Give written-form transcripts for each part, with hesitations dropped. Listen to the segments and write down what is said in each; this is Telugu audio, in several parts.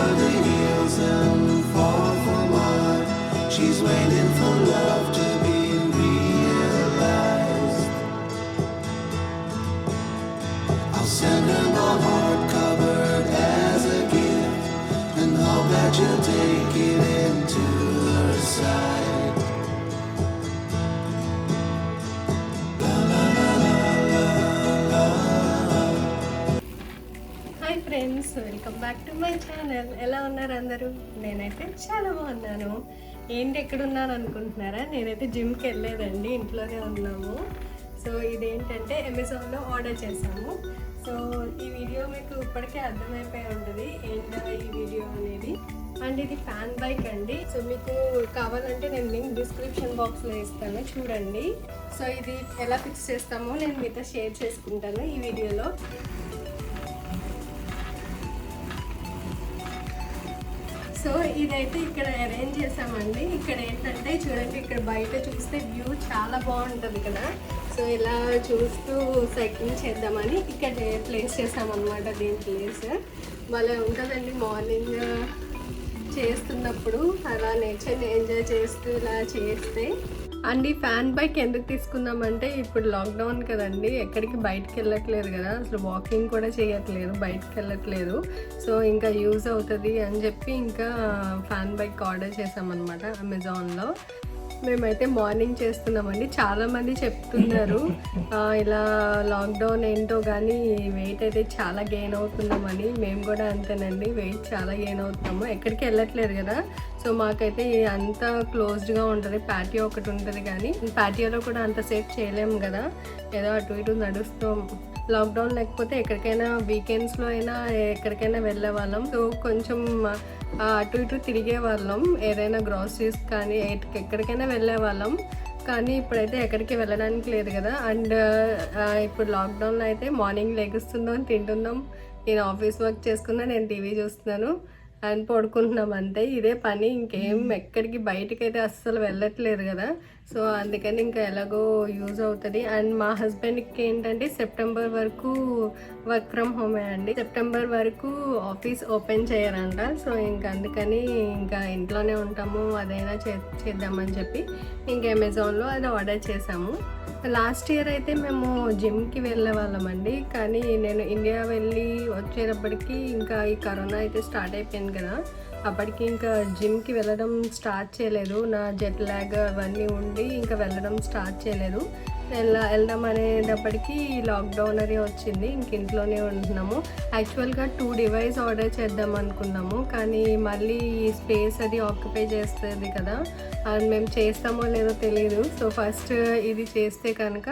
over the hills and far from mine. She's waiting for love to be realized. I'll send her my heart covered as a gift, and hope that you'll take it into her side. Hi friends, welcome back to my channel. ఎలా ఉన్నారు అందరూ? నేనైతే చాలా బాగున్నాను. ఏంటి ఎక్కడున్నాను అనుకుంటున్నారా? నేనైతే జిమ్కి వెళ్ళలేదండి, ఇంట్లోనే ఉన్నాము. సో ఇదేంటంటే అమెజాన్లో ఆర్డర్ చేసాము. సో ఈ వీడియో మీకు ఇప్పటికే అర్థమైపోయి ఉంటుంది ఏంటో ఈ వీడియో అనేది. అండ్ ఇది ఫ్యాన్ బైక్ అండి. సో మీకు కావాలంటే నేను లింక్ డిస్క్రిప్షన్ బాక్స్లో ఇస్తాను, చూడండి. సో ఇది ఎలా ఫిక్స్ చేస్తామో నేను మీతో షేర్ చేసుకుంటాను ఈ వీడియోలో. సో ఇదైతే ఇక్కడ అరేంజ్ చేసామండి. ఇక్కడ ఏంటంటే చూడండి, ఇక్కడ బయట చూస్తే వ్యూ చాలా బాగుంటుంది కదా. సో ఇలా చూస్తూ సైక్లింగ్ చేద్దామని ఇక్కడ ప్లేస్ చేసామన్నమాట. దీని ప్లేస్ భలే ఉంటుందండి. మార్నింగ్ చేస్తున్నప్పుడు అలా నేచర్ని ఎంజాయ్ చేస్తూ ఇలా చేస్తే. అండ్ ఈ ఫ్యాన్ బైక్ ఎందుకు తీసుకుందామంటే ఇప్పుడు లాక్డౌన్ కదండి, ఎక్కడికి బయటకు వెళ్ళట్లేదు కదా, అసలు వాకింగ్ కూడా చేయట్లేదు, బయటకు వెళ్ళట్లేదు. సో ఇంకా యూజ్ అవుతుంది అని చెప్పి ఇంకా ఫ్యాన్ బైక్ ఆర్డర్ చేసామన్నమాట అమెజాన్లో. మేమైతే మార్నింగ్ చేస్తున్నామండి. చాలామంది చెప్తున్నారు ఇలా లాక్డౌన్ ఏంటో కానీ వెయిట్ అయితే చాలా గెయిన్ అవుతున్నామని. మేము కూడా అంతేనండి, వెయిట్ చాలా గెయిన్ అవుతున్నాము, ఎక్కడికి వెళ్ళట్లేదు కదా. సో మాకైతే అంత క్లోజ్డ్గా ఉంటుంది, ప్యాటియో ఒకటి ఉంటుంది, కానీ ప్యాటియోలో కూడా అంతసేపు చేయలేము కదా, ఏదో అటు ఇటు నడుస్తాం. లాక్డౌన్ లేకపోతే ఎక్కడికైనా వీకెండ్స్లో అయినా ఎక్కడికైనా వెళ్ళే వాళ్ళం. సో కొంచెం అటు ఇటు తిరిగే వాళ్ళం, ఏదైనా గ్రాసరీస్ కానీ ఎక్కడికైనా వెళ్ళే వాళ్ళం. కానీ ఇప్పుడైతే ఎక్కడికి వెళ్ళడానికి లేదు కదా. అండ్ ఇప్పుడు లాక్డౌన్లో అయితే మార్నింగ్ లెగుస్తున్నాం, తింటున్నాం, నేను ఆఫీస్ వర్క్ చేసుకున్నా, నేను టీవీ చూస్తున్నాను అండ్ పడుకుంటున్నాం, అంతే. ఇదే పని, ఇంకేం ఎక్కడికి బయటకి అయితే అస్సలు వెళ్ళట్లేదు కదా. సో అందుకని ఇంకా ఎలాగో యూజ్ అవుతుంది. అండ్ మా హస్బెండ్కి ఏంటంటే సెప్టెంబర్ వరకు వర్క్ ఫ్రమ్ హోమే అండి. సెప్టెంబర్ వరకు ఆఫీస్ ఓపెన్ చేయరంట. సో ఇంకా అందుకని ఇంకా ఇంట్లోనే ఉంటాము, అదైనా చేద్దామని చెప్పి ఇంకా అమెజాన్లో అది ఆర్డర్ చేసాము. లాస్ట్ ఇయర్ అయితే మేము జిమ్కి వెళ్ళే వాళ్ళమండి, కానీ నేను ఇండియా వెళ్ళి వచ్చేటప్పటికి ఇంకా ఈ కరోనా అయితే స్టార్ట్ అయిపోయింది కదా. అప్పటికి ఇంకా జిమ్కి వెళ్ళడం స్టార్ట్ చేయలేదు, నా జెట్ ల్యాగ్ అవన్నీ ఉండి ఇంకా వెళ్ళడం స్టార్ట్ చేయలేదు. వెళ్దాం అనేటప్పటికి లాక్డౌన్ అది వచ్చింది, ఇంక ఇంట్లోనే ఉంటున్నాము. యాక్చువల్గా 2 డివైస్ ఆర్డర్ చేద్దాం అనుకున్నాము, కానీ మళ్ళీ స్పేస్ అది ఆక్యుపై చేస్తుంది కదా, అది మేము చేస్తామో లేదో తెలియదు. సో ఫస్ట్ ఇది చేస్తే కనుక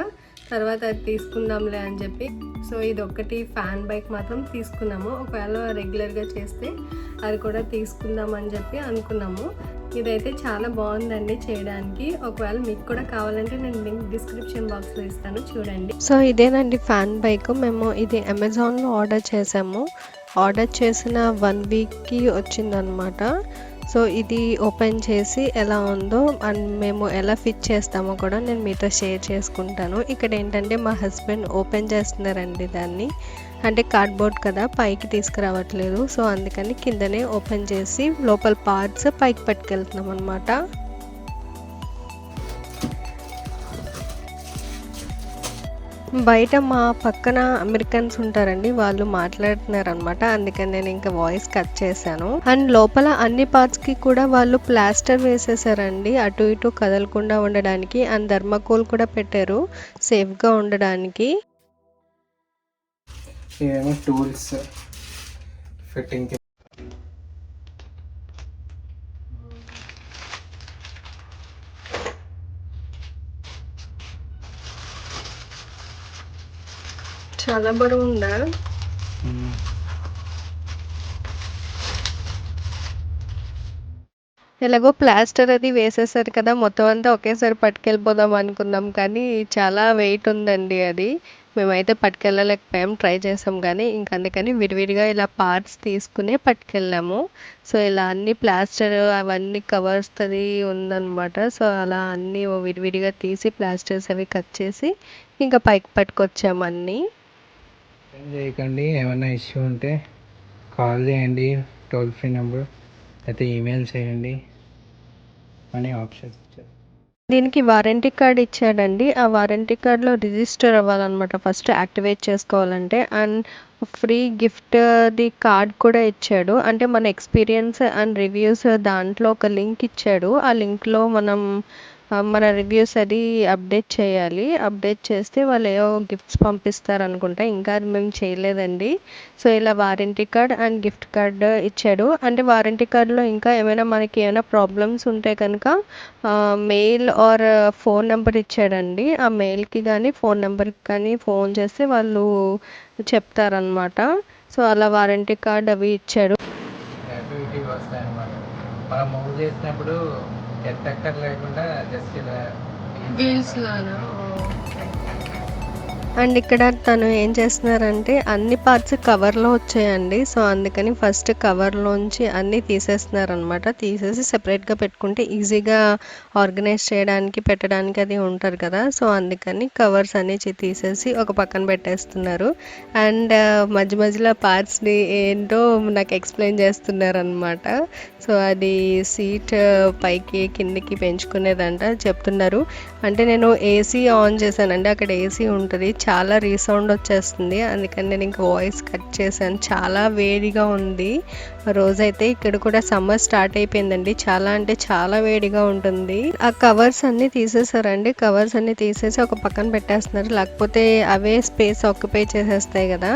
తర్వాత అది తీసుకుందాంలే అని చెప్పి, సో ఇది ఒకటి ఫ్యాన్ బైక్ మాత్రం తీసుకున్నాము. ఒకవేళ రెగ్యులర్గా చేస్తే అది కూడా తీసుకుందాం అని చెప్పి అనుకున్నాము. ఇదైతే చాలా బాగుందండి చేయడానికి. ఒకవేళ మీకు కూడా కావాలంటే నేను లింక్ డిస్క్రిప్షన్ బాక్స్లో ఇస్తాను, చూడండి. సో ఇదేనండి ఫ్యాన్ బైక్. మేము ఇది అమెజాన్లో ఆర్డర్ చేసాము. ఆర్డర్ చేసిన 1 వీక్కి వచ్చిందనమాట. సో ఇది ఓపెన్ చేసి ఎలా ఉందో అండ్ మేము ఎలా ఫిట్ చేస్తామో కూడా నేను మీతో షేర్ చేసుకుంటాను. ఇక్కడ ఏంటంటే మా హస్బెండ్ ఓపెన్ చేస్తున్నారండి దాన్ని, అంటే కార్డ్బోర్డ్ కదా, పైకి తీసుకురావట్లేదు. సో అందుకని కిందనే ఓపెన్ చేసి లోపల పార్ట్స్ పైకి పట్టుకెళ్తున్నాం అనమాట. బయట మా పక్కన అమెరికన్స్ ఉంటారండి, వాళ్ళు మాట్లాడుతున్నారు అనమాట, అందుకని నేను ఇంకా వాయిస్ కట్ చేశాను. అండ్ లోపల అన్ని పార్ట్స్ కి కూడా వాళ్ళు ప్లాస్టర్ వేసేసారండి, అటు ఇటు కదలకుండా ఉండడానికి. అండ్ థర్మాకోల్ కూడా పెట్టారు సేఫ్ గా ఉండడానికి. టూల్స్ ఫిట్టింగ్ చాలా బరువు ఉందా? ఎలాగో ప్లాస్టర్ అది వేసేసారు కదా, మొత్తం అంతా ఒకేసారి పట్టుకెళ్ళిపోదాం అనుకుందాం, కానీ చాలా వెయిట్ ఉందండి అది. మేమైతే పట్టుకెళ్ళలేకపోయాం, ట్రై చేసాం కానీ ఇంక అందుకని విడివిడిగా ఇలా పార్ట్స్ తీసుకునే పట్టుకెళ్ళాము. సో ఇలా అన్ని ప్లాస్టర్ అవన్నీ కవర్స్ది ఉందన్నమాట. సో అలా అన్నీ విడివిడిగా తీసి ప్లాస్టర్స్ అవి కట్ చేసి ఇంకా పైకి పట్టుకొచ్చాము అన్నీ. చేయకండి, ఏమైనా ఇష్యూ ఉంటే కాల్ చేయండి, టోల్ ఫ్రీ నెంబర్ అయితే ఈమెయిల్ చేయండి అనే ఆప్షన్స్ ఇచ్చారు. దీనికి వారంటీ కార్డ్ ఇచ్చాడండి. ఆ వారంటీ కార్డ్లో రిజిస్టర్ అవ్వాలన్నమాట ఫస్ట్ యాక్టివేట్ చేసుకోవాలంటే. అండ్ ఫ్రీ గిఫ్ట్ది కార్డ్ కూడా ఇచ్చాడు. అంటే మన ఎక్స్పీరియన్స్ అండ్ రివ్యూస్ దాంట్లో ఒక లింక్ ఇచ్చాడు. ఆ లింక్లో మనం మన రివ్యూస్ అది అప్డేట్ చేయాలి. అప్డేట్ చేస్తే వాళ్ళు ఏవో గిఫ్ట్స్ పంపిస్తారు అనుకుంటా. ఇంకా అది మేము చేయలేదండి. సో ఇలా warranty card and gift card ఇచ్చాడు. అంటే వారంటీ కార్డ్లో ఇంకా ఏమైనా మనకి ఏమైనా ప్రాబ్లమ్స్ ఉంటే కనుక మెయిల్ ఆర్ ఫోన్ నెంబర్ ఇచ్చాడండి. ఆ మెయిల్కి కానీ ఫోన్ నెంబర్కి కానీ ఫోన్ చేస్తే వాళ్ళు చెప్తారనమాట. సో అలా వారంటీ కార్డ్ అవి ఇచ్చాడు. యాక్టివిటీ వస్తాయి అన్నమాట. మనం మూవ్ చేసినప్పుడు ఎట్టక్కర్ లేకుండా జస్ట్ ఇలా వీల్స్ లానా. అండ్ ఇక్కడ తను ఏం చేస్తున్నారంటే అన్ని పార్ట్స్ కవర్లో వచ్చాయండి. సో అందుకని ఫస్ట్ కవర్లోంచి అన్నీ తీసేస్తున్నారనమాట. తీసేసి సెపరేట్గా పెట్టుకుంటే ఈజీగా ఆర్గనైజ్ చేయడానికి పెట్టడానికి అది ఉంటారు కదా. సో అందుకని కవర్స్ అన్నీ తీసేసి ఒక పక్కన పెట్టేస్తున్నారు. అండ్ మధ్య మధ్యలో పార్ట్స్ని ఏంటో నాకు ఎక్స్ప్లెయిన్ చేస్తున్నారు అనమాట. సో అది సీట్ పైకి కిందికి పెంచుకునేదంట చెప్తున్నారు. అంటే నేను ఏసీ ఆన్ చేశానండి. అక్కడ ఏసీ ఉంటుంది, చాలా రీసౌండ్ వచ్చేస్తుంది. అందుకని నేను ఇంకా వాయిస్ కట్ చేశాను. చాలా వేడిగా ఉంది రోజైతే. ఇక్కడ కూడా సమ్మర్ స్టార్ట్ అయిపోయిందండి. చాలా అంటే చాలా వేడిగా ఉంటుంది. ఆ కవర్స్ అన్నీ తీసేసారండి. కవర్స్ అన్నీ తీసేసి ఒక పక్కన పెట్టేస్తున్నారు, లేకపోతే అవే స్పేస్ ఆక్యుపై చేసేస్తాయి కదా.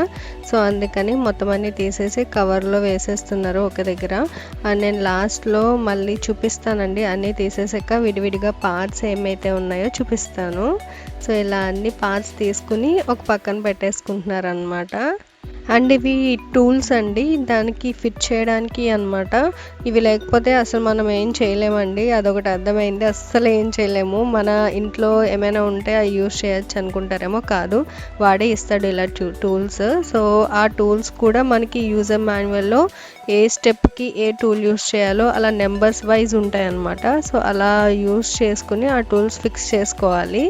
సో అందుకని మొత్తం అన్నీ తీసేసి కవర్లో వేసేస్తున్నారు ఒక దగ్గర. నేను లాస్ట్లో మళ్ళీ చూపిస్తానండి. అన్నీ తీసేసాక విడివిడిగా పార్ట్స్ ఏమైతే ఉన్నాయో చూపిస్తాను. సో ఇలా అన్ని పార్ట్స్ తీసుకుని ఒక పక్కన పెట్టేసుకుంటున్నారు అనమాట. అండ్ ఇవి టూల్స్ అండి, దానికి ఫిట్ చేయడానికి అనమాట. ఇవి లేకపోతే అసలు మనం ఏం చేయలేమండి. అదొకటి అర్థమైంది, అస్సలు ఏం చేయలేము. మన ఇంట్లో ఏమైనా ఉంటే అవి యూస్ చేయొచ్చు అనుకుంటారేమో, కాదు వాడే ఇస్తాడు ఇలా టూల్స్. సో ఆ టూల్స్ కూడా మనకి యూజర్ మాన్యువల్లో ఏ స్టెప్కి ఏ టూల్ యూస్ చేయాలో అలా నెంబర్స్ వైజ్ ఉంటాయి అన్నమాట. సో అలా యూస్ చేసుకుని ఆ టూల్స్ ఫిక్స్ చేసుకోవాలి.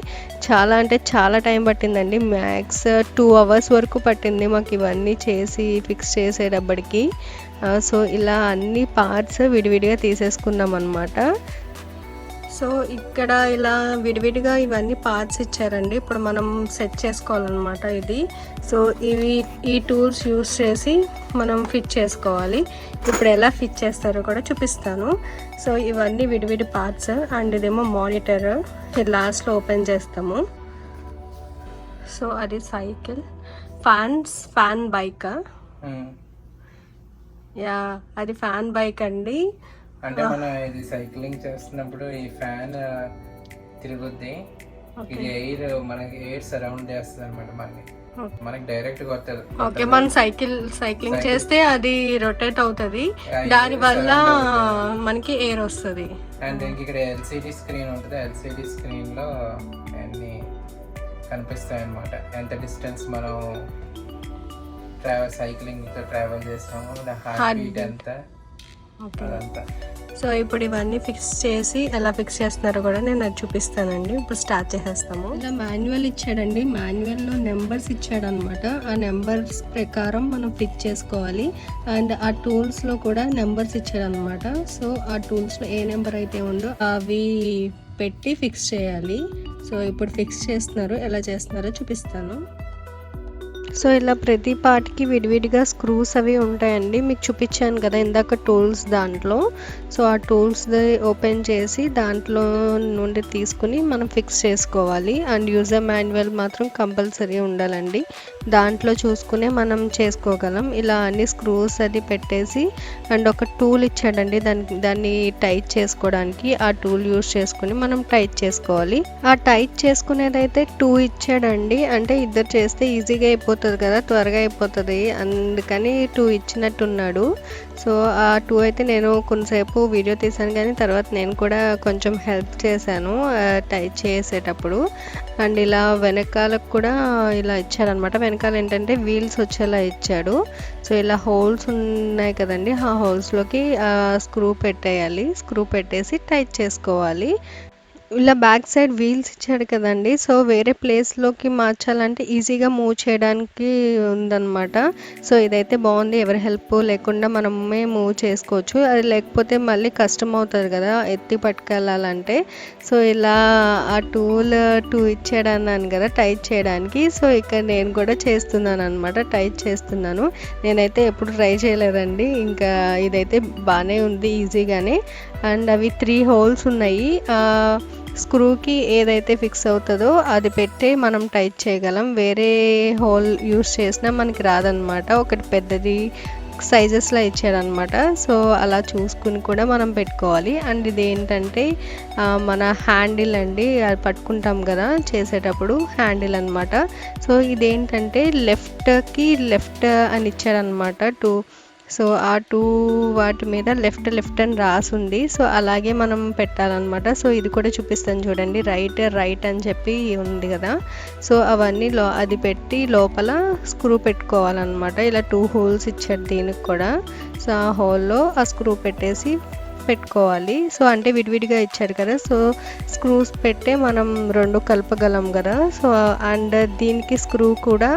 చాలా అంటే చాలా టైం పట్టిందండి. మ్యాక్స్ 2 hours వరకు పట్టింది మాకు ఇవన్నీ చేసి ఫిక్స్ చేసేటప్పటికి. సో ఇలా అన్ని పార్ట్స్ విడివిడిగా తీసేసుకున్నాం అన్నమాట. సో ఇక్కడ ఇలా విడివిడిగా ఇవన్నీ పార్ట్స్ ఇచ్చారండి. ఇప్పుడు మనం సెట్ చేసుకోవాలన్నమాట ఇది. సో ఈ టూల్స్ యూస్ చేసి మనం ఫిట్ చేసుకోవాలి. ఇప్పుడు ఎలా ఫిట్ చేస్తారో కూడా చూపిస్తాను. సో ఇవన్నీ విడివిడి పార్ట్స్. అండ్ ఇదేమో మానిటర్, లాస్ట్లో ఓపెన్ చేస్తాము. సో అది సైకిల్, ఫ్యాన్ బైక్. యా అది ఫ్యాన్ బైక్ అండి. అంటే మనం ఇది సైక్లింగ్ చేస్తున్నప్పుడు ఈ ఫ్యాన్ తిరుగుద్ది. ఇది ఎయిర్ మనకి ఎయిర్ సరౌండ్ చేస్తుంది అనమాట. మనకి డైరెక్ట్ కొట్టదు. ఓకే, మనం సైక్లింగ్ చేస్తే అది రొటేట్ అవుతుంది, దాని వల్ల మనకి ఎయిర్ వస్తుంది. అండ్ ఇక్కడ ఎల్సిడి స్క్రీన్ ఉంటుంది. ఎల్సిడి స్క్రీన్ లో అన్ని కనిపిస్తాయి అనమాట. ఎంత డిస్టెన్స్ మనం సైక్లింగ్ తో ట్రావెల్ చేస్తాము, హార్ట్ బీట్ ఎంత. సో ఇప్పుడు ఇవన్నీ ఫిక్స్ చేసి ఎలా ఫిక్స్ చేస్తున్నారో కూడా నేను అది చూపిస్తానండి. ఇప్పుడు స్టార్ట్ చేసేస్తాము. ఇలా మాన్యువల్ ఇచ్చాడండి. మాన్యువల్లో నెంబర్స్ ఇచ్చాడు అనమాట. ఆ నెంబర్స్ ప్రకారం మనం ఫిక్స్ చేసుకోవాలి. అండ్ ఆ టూల్స్లో కూడా నెంబర్స్ ఇచ్చాడు అనమాట. సో ఆ టూల్స్లో ఏ నెంబర్ అయితే ఉందో అవి పెట్టి ఫిక్స్ చేయాలి. సో ఇప్పుడు ఫిక్స్ చేస్తున్నారు, ఎలా చేస్తున్నారో చూపిస్తాను. సో ఇలా ప్రతి పార్ట్కి విడివిడిగా స్క్రూస్ అవి ఉంటాయండి. మీకు చూపించాను కదా ఇందాక టూల్స్ దాంట్లో. సో ఆ టూల్స్ ఓపెన్ చేసి దాంట్లో నుండి తీసుకుని మనం ఫిక్స్ చేసుకోవాలి. అండ్ యూజర్ మాన్యువల్ మాత్రం కంపల్సరీ ఉండాలండి. దాంట్లో చూసుకునే మనం చేసుకోగలం. ఇలా అన్ని స్క్రూస్ అది పెట్టేసి అండ్ ఒక టూల్ ఇచ్చాడండి దాన్ని టైట్ చేసుకోవడానికి. ఆ టూల్ యూస్ చేసుకుని మనం టైట్ చేసుకోవాలి. ఆ టైట్ చేసుకునేదైతే 2 ఇచ్చాడండి. అంటే ఇద్దరు చేస్తే ఈజీగా అయిపోతుంది కదా, త్వరగా అయిపోతుంది, అందుకని 2 ఇచ్చినట్టున్నాడు. సో ఆ 2 అయితే నేను కొంతసేపు వీడియో తీసాను, కానీ తర్వాత నేను కూడా కొంచెం హెల్ప్ చేశాను టైట్ చేసేటప్పుడు. అండ్ ఇలా వెనకాలకు కూడా ఇలా ఇచ్చాడనమాట. వెనకాల ఏంటంటే వీల్స్ వచ్చేలా ఇచ్చాడు. సో ఇలా హోల్స్ ఉన్నాయి కదండి, ఆ హోల్స్లోకి స్క్రూ పెట్టేయాలి. స్క్రూ పెట్టేసి టైట్ చేసుకోవాలి. ఇలా బ్యాక్ సైడ్ వీల్స్ ఇచ్చాడు కదండి. సో వేరే ప్లేస్లోకి మార్చాలంటే ఈజీగా మూవ్ చేయడానికి ఉందన్నమాట. సో ఇదైతే బాగుంది, ఎవరి హెల్ప్ లేకుండా మనమే మూవ్ చేసుకోవచ్చు. అది లేకపోతే మళ్ళీ కష్టం అవుతుంది కదా ఎత్తి పట్టుకెళ్ళాలంటే. సో ఇలా ఆ టూల్ 2 ఇచ్చాడు అన్నాను కదా టైట్ చేయడానికి. సో ఇక్కడ నేను కూడా చేస్తున్నాను అనమాట, టైట్ చేస్తున్నాను. నేనైతే ఎప్పుడు ట్రై చేయలేదండి, ఇంకా ఇదైతే బాగానే ఉంది ఈజీగానే. అండ్ అవి 3 హోల్స్ ఉన్నాయి. స్క్రూకి ఏదైతే ఫిక్స్ అవుతుందో అది పెట్టి మనం టైట్ చేయగలం. వేరే హోల్ యూస్ చేసినా మనకి రాదనమాట. ఒకటి పెద్దది సైజెస్లో ఇచ్చాడనమాట. సో అలా చూసుకుని కూడా మనం పెట్టుకోవాలి. అండ్ ఇది ఏంటంటే మన హ్యాండిల్ అండి, అది పట్టుకుంటాం కదా చేసేటప్పుడు హ్యాండిల్ అనమాట. సో ఇదేంటంటే లెఫ్ట్ అని ఇచ్చాడనమాట 2. సో ఆ 2 వాటి మీద లెఫ్ట్ అని రాసుంది. సో అలాగే మనం పెట్టాలన్నమాట. సో ఇది కూడా చూపిస్తాను చూడండి, రైట్ అని చెప్పి ఉంది కదా. సో అవన్నీ అది పెట్టి లోపల స్క్రూ పెట్టుకోవాలన్నమాట. ఇలా 2 హోల్స్ ఇచ్చాడు దీనికి కూడా. సో ఆ హోల్లో ఆ స్క్రూ పెట్టేసి పెట్టుకోవాలి. సో అంటే విడివిడిగా ఇచ్చాడు కదా, సో స్క్రూస్ పెట్టే మనం 2 కలపగలం కదా. సో అండ్ దీనికి స్క్రూ కూడా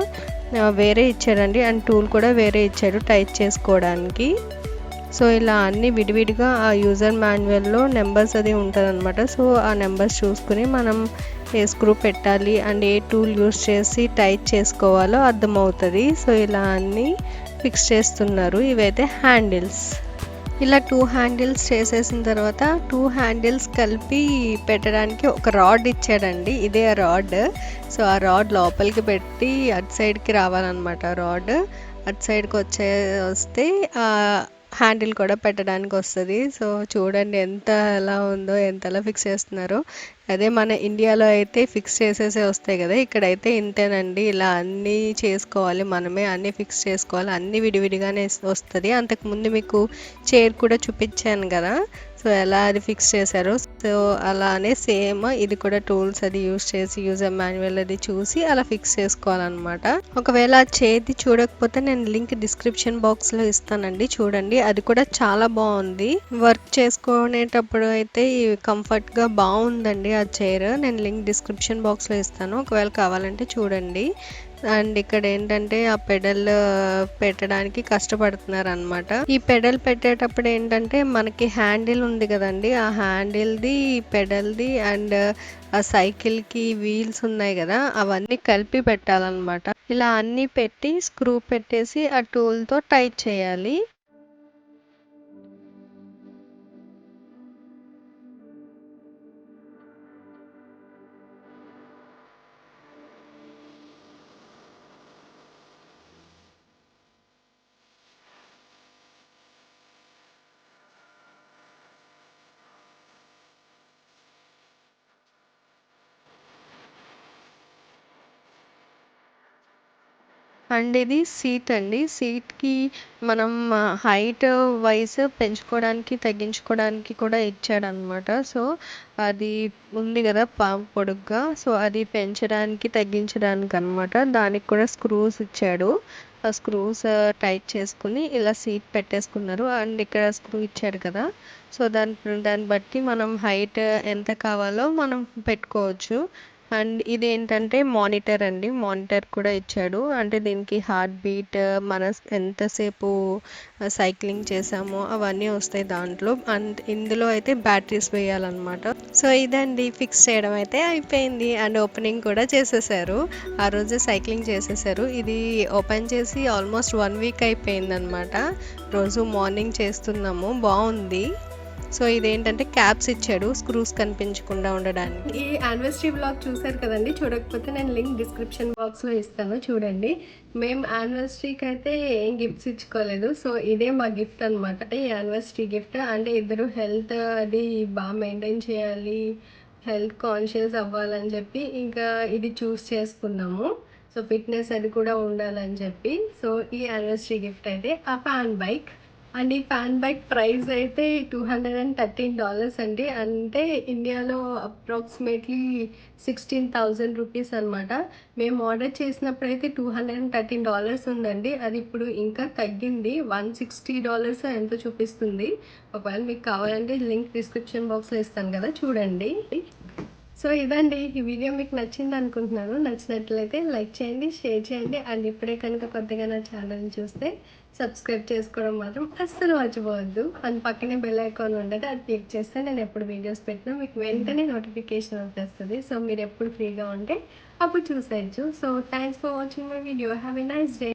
వేరే ఇచ్చాడండి, అండ్ టూల్ కూడా వేరే ఇచ్చాడు టైట్ చేసుకోవడానికి. సో ఇలా అన్నీ విడివిడిగా ఆ యూజర్ మాన్యువల్లో నెంబర్స్ అది ఉంటుంది అనమాట. సో ఆ నెంబర్స్ చూసుకుని మనం ఏ స్క్రూ పెట్టాలి అండ్ ఏ టూల్ యూస్ చేసి టైట్ చేసుకోవాలో అర్థమవుతుంది. సో ఇలా అన్నీ ఫిక్స్ చేస్తున్నారు. ఇవైతే హ్యాండిల్స్. ఇలా 2 హ్యాండిల్స్ చేసేసిన తర్వాత 2 హ్యాండిల్స్ కలిపి పెట్టడానికి ఒక రాడ్ ఇచ్చాడండి. ఇదే ఆ రాడ్. సో ఆ రాడ్ లోపలికి పెట్టి అటు సైడ్కి రావాలన్నమాట. రాడ్ అటు సైడ్కి వస్తే హ్యాండిల్ కూడా పెట్టడానికి వస్తుంది. సో చూడండి ఎంత ఎలా ఉందో, ఎంతలా ఫిక్స్ చేస్తున్నారో. అదే మన ఇండియాలో అయితే ఫిక్స్ చేసేసే వస్తాయి కదా, ఇక్కడైతే ఇంతేనండి. ఇలా అన్నీ చేసుకోవాలి, మనమే అన్నీ ఫిక్స్ చేసుకోవాలి. అన్నీ విడివిడిగానే వస్తుంది. అంతకుముందు మీకు చైర్ కూడా చూపించాను కదా, సో ఎలా అది ఫిక్స్ చేశారో. సో అలానే సేమ్ ఇది కూడా టూల్స్ అది యూస్ చేసి యూజర్ మాన్యువల్ అది చూసి అలా ఫిక్స్ చేసుకోవాలన్నమాట. ఒకవేళ ఆ చైర్ది చూడకపోతే నేను లింక్ డిస్క్రిప్షన్ బాక్స్లో ఇస్తానండి, చూడండి. అది కూడా చాలా బాగుంది. వర్క్ చేసుకునేటప్పుడు అయితే కంఫర్ట్గా బాగుందండి ఆ చైర్. నేను లింక్ డిస్క్రిప్షన్ బాక్స్లో ఇస్తాను, ఒకవేళ కావాలంటే చూడండి. అండ్ ఇక్కడ ఏంటంటే ఆ పెడల్ పెట్టడానికి కష్టపడుతున్నారు అనమాట. ఈ పెడల్ పెట్టేటప్పుడు ఏంటంటే మనకి హ్యాండిల్ ఉంది కదండి, ఆ హ్యాండిల్ది పెడల్ది అండ్ ఆ సైకిల్కి వీల్స్ ఉన్నాయి కదా, అవన్నీ కలిపి పెట్టాలన్నమాట. ఇలా అన్నీ పెట్టి స్క్రూ పెట్టేసి ఆ టూల్తో టైట్ చేయాలి. అండ్ ఇది సీట్ అండి. సీట్కి మనం హైట్ వైజ్ పెంచుకోవడానికి తగ్గించుకోవడానికి కూడా ఇచ్చాడనమాట. సో అది ఉంది కదా పొడుగ్గా, సో అది పెంచడానికి తగ్గించడానికి అనమాట. దానికి కూడా స్క్రూస్ ఇచ్చాడు. ఆ స్క్రూస్ టైట్ చేసుకుని ఇలా సీట్ పెట్టేసుకున్నారు. అండ్ ఇక్కడ స్క్రూ ఇచ్చాడు కదా, సో దాన్ని బట్టి మనం హైట్ ఎంత కావాలో మనం పెట్టుకోవచ్చు. అండ్ ఇది ఏంటంటే మానిటర్ అండి, మానిటర్ కూడా ఇచ్చాడు. అంటే దీనికి హార్ట్ బీట్, మన ఎంతసేపు సైక్లింగ్ చేసామో అవన్నీ వస్తాయి దాంట్లో. అండ్ ఇందులో అయితే బ్యాటరీస్ వేయాలన్నమాట. సో ఇదండి, ఫిక్స్ చేయడం అయితే అయిపోయింది. అండ్ ఓపెనింగ్ కూడా చేసేసారు, ఆ రోజు సైక్లింగ్ చేసేసారు. ఇది ఓపెన్ చేసి ఆల్మోస్ట్ 1 వీక్ అయిపోయింది అనమాట. రోజు మార్నింగ్ చేస్తున్నాము, బాగుంది. సో ఇదేంటంటే క్యాప్స్ ఇచ్చాడు స్క్రూస్ కనిపించకుండా ఉండడానికి. ఈ యానివర్సరీ బ్లాగ్ చూసారు కదండి, చూడకపోతే నేను లింక్ డిస్క్రిప్షన్ బాక్స్లో ఇస్తాను, చూడండి. మేము యానివర్సరీకి అయితే ఏం గిఫ్ట్స్ ఇచ్చుకోలేదు. సో ఇదే మా గిఫ్ట్ అనమాట, ఈ యానివర్సరీ గిఫ్ట్. అంటే ఇద్దరు హెల్త్ అది బాగా మెయింటైన్ చేయాలి, హెల్త్ కాన్షియస్ అవ్వాలని చెప్పి ఇంకా ఇది చూస్ చేసుకున్నాము. సో ఫిట్నెస్ అది కూడా ఉండాలని చెప్పి. సో ఈ యానివర్సరీ గిఫ్ట్ అయితే ఆ ఫ్యాన్ బైక్. అండ్ ఈ ఫ్యాన్ బైక్ ప్రైస్ అయితే $213 అండి. అంటే ఇండియాలో అప్రాక్సిమేట్లీ 16,000 రూపీస్ అనమాట. మేము ఆర్డర్ చేసినప్పుడైతే $213 ఉందండి. అది ఇప్పుడు ఇంకా తగ్గింది, $160 ఎంతో చూపిస్తుంది. ఒకవేళ మీకు కావాలంటే లింక్ డిస్క్రిప్షన్ బాక్స్లో ఇస్తాను కదా, చూడండి. సో ఇదండి, ఈ వీడియో మీకు నచ్చింది అనుకుంటున్నాను. నచ్చినట్లయితే లైక్ చేయండి, షేర్ చేయండి. అండ్ ఇప్పుడే కనుక కొత్తగా నా ఛానల్ని చూస్తే సబ్స్క్రైబ్ చేసుకోవడం మాత్రం అస్సలు మర్చిపోవద్దు. అండ్ పక్కనే బెల్ ఐకాన్ ఉంటుంది, అది క్లిక్ చేస్తే నేను ఎప్పుడు వీడియోస్ పెట్టినా మీకు వెంటనే నోటిఫికేషన్ వచ్చేస్తుంది. సో మీరు ఎప్పుడు ఫ్రీగా ఉంటే అప్పుడు చూసేయచ్చు. So thanks for watching my video. Have a nice day.